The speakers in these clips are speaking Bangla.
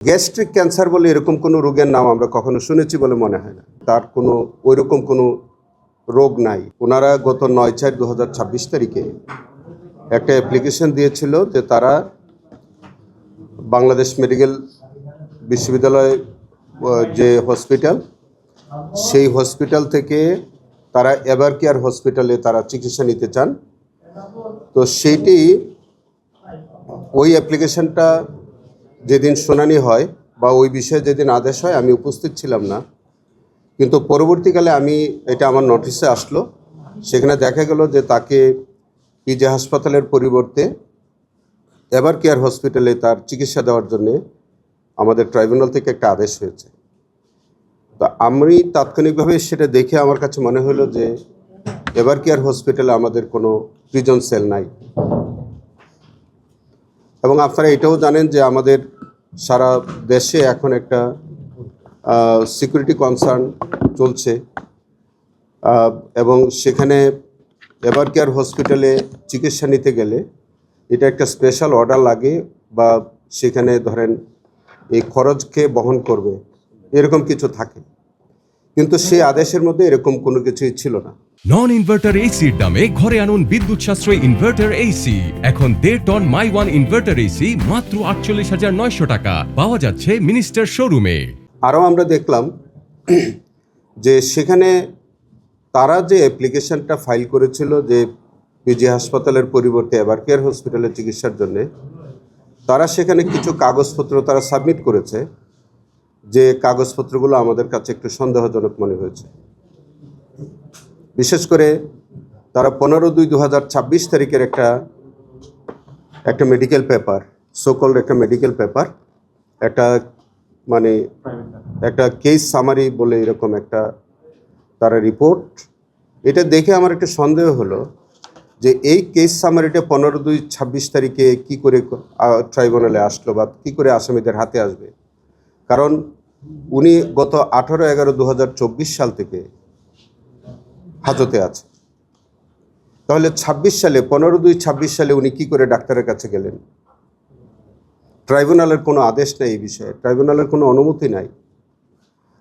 গ্যাস্ট্রিক ক্যান্সার বলে এরকম কোনো রোগের নাম আমরা কখনো শুনেছি বলে মনে হয় না। তার কোনো ওইরকম কোনো রোগ নাই। ওনারা গত 9/4/2026 তারিখে একটা অ্যাপ্লিকেশন দিয়েছিল যে তারা বাংলাদেশ মেডিকেল বিশ্ববিদ্যালয় যে হসপিটাল, সেই হসপিটাল থেকে তারা এভার কেয়ার হসপিটালে তারা চিকিৎসা নিতে চান। তো সেইটি ওই অ্যাপ্লিকেশনটা যেদিন শুনানি হয় বা ওই বিষয়ে যেদিন আদেশ হয় আমি উপস্থিত ছিলাম না, কিন্তু পরবর্তীকালে এটা আমার নোটিশে আসলো। সেখানে দেখা গেল যে তাকে পিজি হাসপাতালের পরিবর্তে এভার কেয়ার হসপিটালে তার চিকিৎসা দেওয়ার জন্যে আমাদের ট্রাইব্যুনাল থেকে একটা আদেশ হয়েছে। তো আমি তাৎক্ষণিকভাবে সেটা দেখে আমার কাছে মনে হলো যে এভার কেয়ার হসপিটালে আমাদের কোনো প্রিজন সেল নাই। এবং আপনারা এটাও জানেন যে আমাদের সারা দেশে এখন একটা সিকিউরিটি কনসার্ন চলছে, এবং সেখানে এভার কেয়ার হসপিটালে চিকিৎসা নিতে গেলে এটা একটা স্পেশাল অর্ডার লাগে, বা সেখানে ধরেন এই খরচকে বহন করবে এরকম কিছু থাকে, কিন্তু সেই আদেশের মধ্যে এরকম কোনো কিছুই ছিল না। নন ইনভার্টার এসির দামে ঘরে আনুন বিদ্যুৎ সাশ্রয়ী ইনভার্টার এসি। এখন 1.5 ton my one inverter AC মাত্র 48,900 টাকা পাওয়া যাচ্ছে মিনিস্টার শোরুমে। আরও আমরা দেখলাম যে সেখানে তারা যে অ্যাপ্লিকেশনটা ফাইল করেছিল যে পিজি হাসপাতালের পরিবর্তে এভার কেয়ার হসপিটালে চিকিৎসার জন্যে, তারা সেখানে কিছু কাগজপত্র তারা সাবমিট করেছে, যে কাগজপত্রগুলো আমাদের কাছে একটু সন্দেহজনক মনে হয়েছে। বিশেষ করে তারা 15/2/2026 তারিখের একটা মেডিকেল পেপার, সোকল্ড একটা মেডিকেল পেপার, একটা কেস সামারি বলে এরকম একটা তারা রিপোর্ট, এটা দেখে আমার একটা সন্দেহ হলো যে এই কেস সামারিটা 15/2/26 তারিখে কী করে ট্রাইব্যুনালে আসলো বা কী করে আসামিদের হাতে আসবে। কারণ উনি গত 18/11/2024 সাল থেকে হাজতে আছে। তাহলে 15/2/26 সালে উনি কি করে ডাক্তারের কাছে গেলেন? ট্রাইব্যুনালের কোনো আদেশ নেই এই বিষয়ে, ট্রাইব্যুনালের কোনো অনুমতি নাই।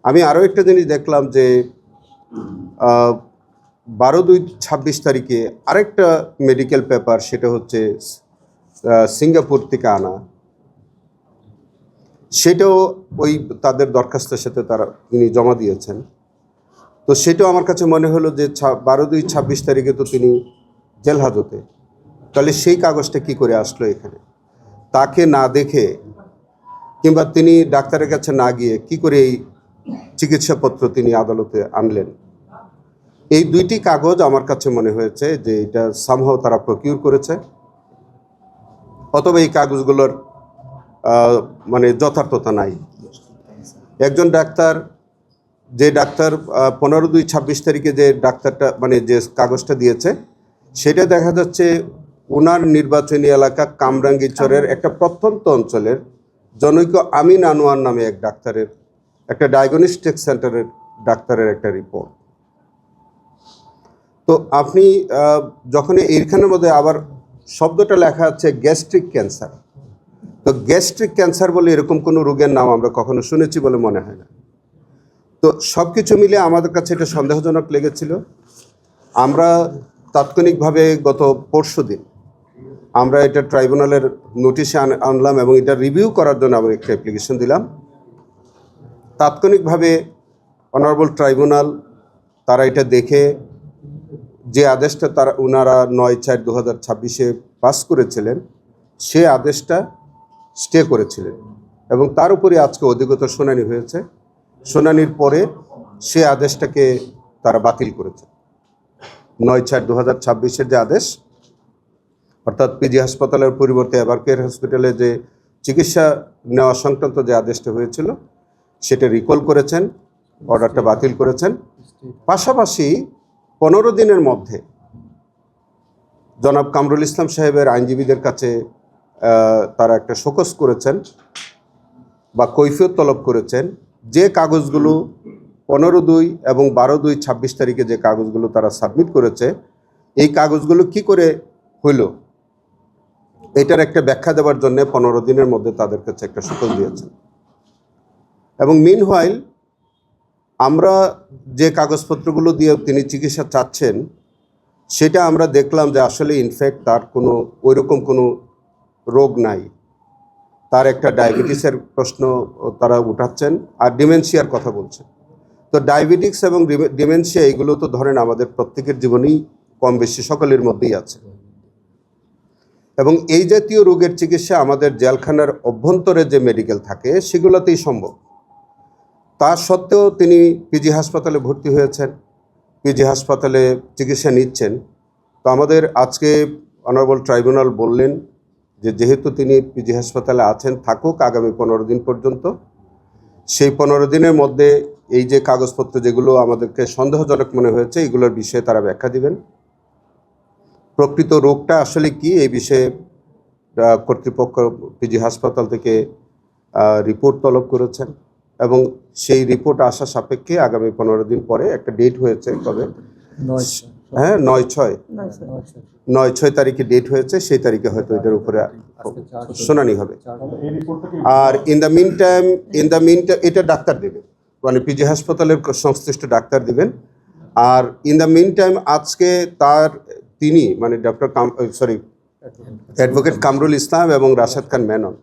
আমি আরও একটা জিনিস দেখলাম যে 12/2/26 তারিখে আরেকটা মেডিকেল পেপার, সেটা হচ্ছে সিঙ্গাপুর থেকে আনা, সেটাও ওই তাদের দরখাস্তের সাথে তিনি জমা দিয়েছেন। তো সেটাও আমার কাছে মনে হলো যে 12/2/26 তারিখে তো তিনি জেল হাজতে, তাহলে সেই কাগজটা কি করে আসলো এখানে? তাকে না দেখে কিংবা তিনি ডাক্তারের কাছে না গিয়ে কি করে এই চিকিৎসাপত্র তিনি আদালতে আনলেন? এই দুইটি কাগজ আমার কাছে মনে হয়েছে যে এটা সামহাও তারা প্রকিউর করেছে, অথবা এই কাগজগুলোর যথার্থতা নাই। একজন ডাক্তার, যে ডাক্তার 15/2/26 তারিখে যে ডাক্তারটা যে কাগজটা দিয়েছে, সেটা দেখা যাচ্ছে ওনার নির্বাচনী এলাকা কামরাঙ্গীরচরের একটা প্রত্যন্ত অঞ্চলের জনৈক আমিন আনোয়ার নামে এক ডাক্তারের, একটা ডায়াগনস্টিক সেন্টারের ডাক্তারের একটা রিপোর্ট। তো আপনি যখন এইখানের মধ্যে আবার শব্দটা লেখা আছে গ্যাস্ট্রিক ক্যান্সার, তো গ্যাস্ট্রিক ক্যান্সার বলে এরকম কোনো রোগের নাম আমরা কখনো শুনেছি বলে মনে হয় না। তো সব কিছু মিলে আমাদের কাছে এটা সন্দেহজনক লেগেছিল। আমরা তাৎক্ষণিকভাবে গত পরশুদিন আমরা এটা ট্রাইব্যুনালের নোটিশে আনলাম, এবং এটা রিভিউ করার জন্য আমরা একটা অ্যাপ্লিকেশন দিলাম। তাৎক্ষণিকভাবে অনারেবল ট্রাইব্যুনাল তারা এটা দেখে যে আদেশটা ওনারা 9/4/2026 পাস করেছিলেন, সে আদেশটা স্টে করেছিলেন, এবং তার উপরে আজকে অধিকতর শুনানি হয়েছে। শুনানির পরে সে আদেশটাকে তারা বাতিল করেছে। 9/4/2026 যে আদেশ, অর্থাৎ পিজি হাসপাতালের পরিবর্তে এভার কেয়ার হসপিটালে যে চিকিৎসা নেওয়া সংক্রান্ত যে আদেশটা হয়েছিল, সেটা রিকল করেছেন, অর্ডারটা বাতিল করেছেন। পাশাপাশি 15 দিনের মধ্যে জনাব কামরুল ইসলাম সাহেবের আইনজীবীদের কাছে তারা একটা শোকজ করেছেন বা কৈফিয়ত তলব করেছেন, যে কাগজগুলো 15/2 এবং 12/2/26 তারিখে যে কাগজগুলো তারা সাবমিট করেছে, এই কাগজগুলো কি করে হইল এটার একটা ব্যাখ্যা দেওয়ার জন্য 15 দিনের মধ্যে তাদের কাছে একটা শোকজ দিয়েছেন। এবং মিনহোয়াইল আমরা যে কাগজপত্রগুলো দিয়ে তিনি চিকিৎসা চাচ্ছেন সেটা আমরা দেখলাম যে আসলে ইনফ্যাক্ট তার কোনো ওইরকম কোনো রোগ নাই। তার একটা ডায়াবেটিসের প্রশ্ন তারা উঠাচ্ছেন আর ডিমেনশিয়ার কথা বলছেন। তো ডায়াবেটিক্স এবং ডিমেনশিয়া এগুলো তো ধরেন আমাদের প্রত্যেকের জীবনেই কম বেশি সকলের মধ্যেই আছে, এবং এই জাতীয় রোগের চিকিৎসা আমাদের জেলখানার অভ্যন্তরে যে মেডিকেল থাকে সেগুলোতেই সম্ভব। তা সত্ত্বেও তিনি পিজি হাসপাতালে ভর্তি হয়েছেন, পিজি হাসপাতালে চিকিৎসা নিচ্ছেন। তো আমাদের আজকে অনারেবল ট্রাইব্যুনাল বললেন যে যেহেতু তিনি পিজি হাসপাতালে আছেন, থাকুক আগামী 15 দিন পর্যন্ত। সেই 15 দিনের মধ্যে এই যে কাগজপত্র যেগুলো আমাদেরকে সন্দেহজনক মনে হয়েছে এগুলোর বিষয়ে তারা ব্যাখ্যা দিবেন। প্রকৃত রোগটা আসলে কি এই বিষয়ে কর্তৃপক্ষ পিজি হাসপাতাল থেকে রিপোর্ট তলব করেছেন, এবং সেই রিপোর্ট আসা সাপেক্ষে আগামী 15 দিন পরে একটা ডেট হয়েছে, তবে 9/6 তারিখে ডেট হয়েছে, সেই তারিখে হয়তো এটার উপরে শুনানি হবে। আর ইন দ্য মিন টাইম এটা ডাক্তার দেবেন, মানে পিজি হাসপাতালের সংশ্লিষ্ট ডাক্তার দিবেন। আর ইন দ্য মিন টাইম আজকে তিনি মানে অ্যাডভোকেট কামরুল ইসলাম এবং রাশেদ খান মেনন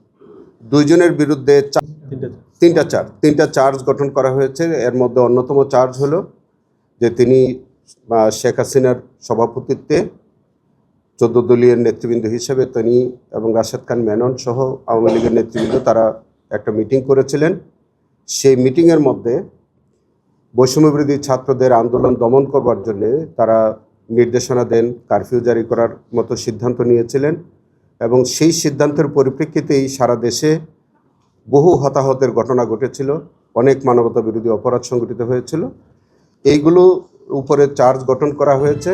দুইজনের বিরুদ্ধে তিনটা চার্জ গঠন করা হয়েছে। এর মধ্যে অন্যতম চার্জ হলো যে তিনি শেখ হাসিনার সভাপতিত্বে 14 দলীয় নেতৃবৃন্দ হিসেবে তিনি এবং রাশেদ খান মেনন সহ আওয়ামী লীগের নেতৃবৃন্দ তারা একটা মিটিং করেছিলেন। সেই মিটিংয়ের মধ্যে বৈষম্যবিরোধী ছাত্রদের আন্দোলন দমন করবার জন্যে তারা নির্দেশনা দেন, কারফিউ জারি করার মতো সিদ্ধান্ত নিয়েছিলেন, এবং সেই সিদ্ধান্তের পরিপ্রেক্ষিতেই সারা দেশে বহু হতাহতের ঘটনা ঘটেছিল, অনেক মানবতা বিরোধী অপরাধ সংঘটিত হয়েছিল। এইগুলো উপরে চার্জ গঠন করা হয়েছে।